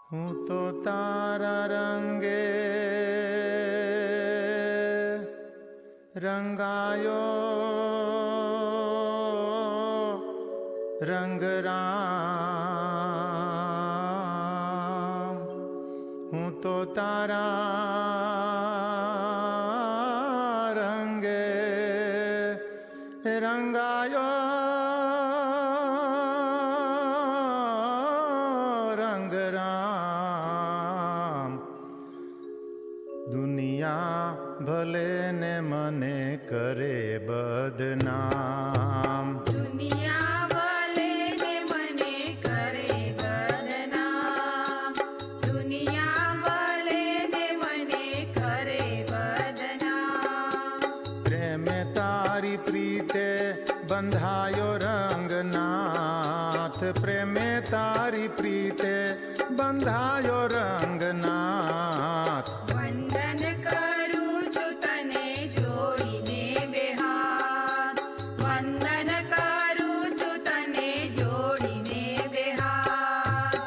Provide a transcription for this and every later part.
હું તો તારા રંગે રંગાયો રંગરામ, હું તો તારા રંગે રંગાયો રંગરામ। દુનિયા ભલે ને મને કરે બદનામ, દુનિયા ભલે ને મને કરે બદનામ, દુનિયા ભલે ને મને કરે બદનામ। પ્રેમે તારી પ્રીતે બંધાયો રંગનાથ, પ્રેમે તારી પ્રીતે બંધાયો રંગનાથ। વંદન કરું છું તને જોડીને બે હાથ, વંદન કરું છું તને જોડીને બે હાથ।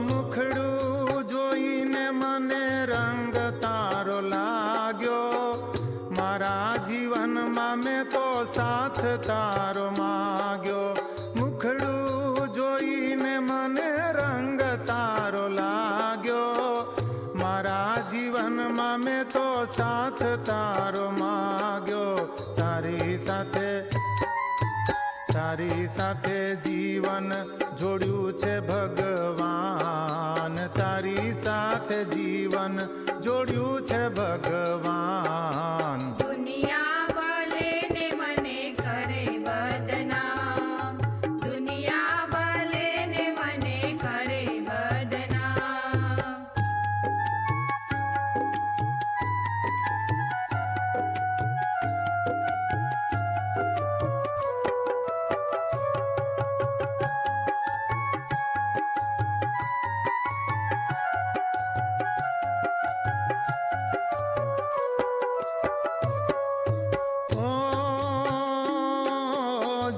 મુખડું જોઈને મને રંગ તારો લાગ્યો, મારા જીવનમાં મેં તો સાથ તારો માગ્યો। મુખડું જોઈને મને રંગ તારો લાગ્યો, મારા જીવનમાં મેં તો સાથ તારો માગ્યો। તારી સાથે જીવન જોડ્યું છે ભગવાન, તારી સાથે જીવન જોડ્યું છે ભગવાન। દુનિયા ભલે ને મને કરે બદનામ, દુનિયા ભલે ને મને કરે બદનામ।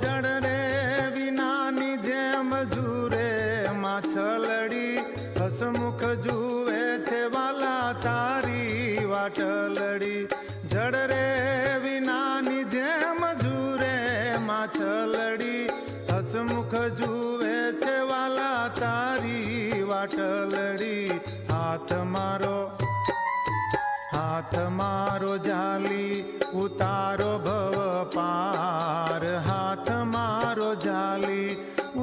જળ રે વિનાની જેમ જુરે માછલડી, હસમુખ જુએ છે વાલા તારી વાટલડી। જળ રે વિનાની જેમ જુરે માછલડી, હસમુખ જુએ છે વાલા તારી વાટલડી। હાથ મારો જાલી ઉતારો ભવ પાર, હાથ મારો જાલી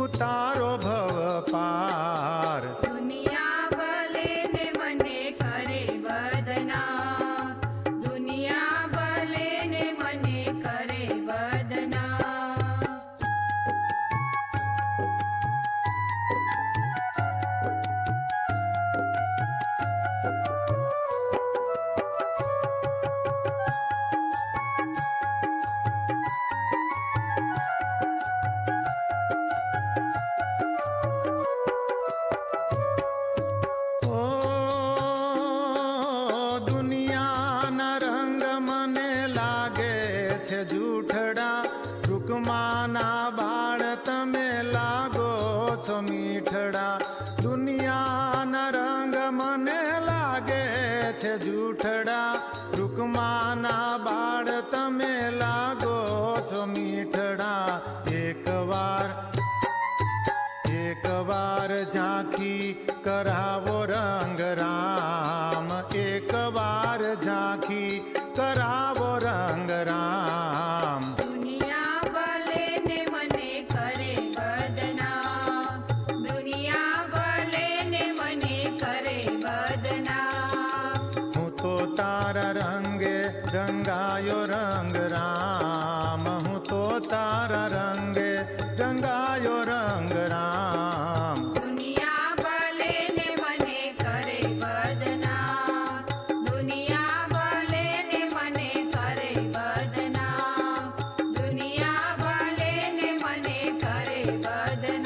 ઉતારો ભવ પાર। દુનિયા ભલે ને મને કરે બદનામ, દુનિયા ભલે ને મને કરે બદનામ। દુનિયાના રંગ મને લાગે છે જૂઠડા, રૂકમાના બાળ તમે લાગો છો મીઠડા। દુનિયાના રંગ મને લાગે છે જૂઠડા, રૂકમાના બાળ તમે લાગો છો મીઠડા। એકવાર ઝાંખી કરાવો રંગ રામ, એકવાર ઝાંખી કરાવો રંગ રામ। દુનિયા ભલે ને મને કરે બદનામ, દુનિયા ભલે ને મને કરે બદનામ। હું તો તારા રંગે રંગાયો રંગ રામ, હું તો તારા રંગે રંગાયો રંગ રામ। દુનિયા ભલે ને મને કરે બદનામ, દુનિયા ભલે ને મને કરે બદનામ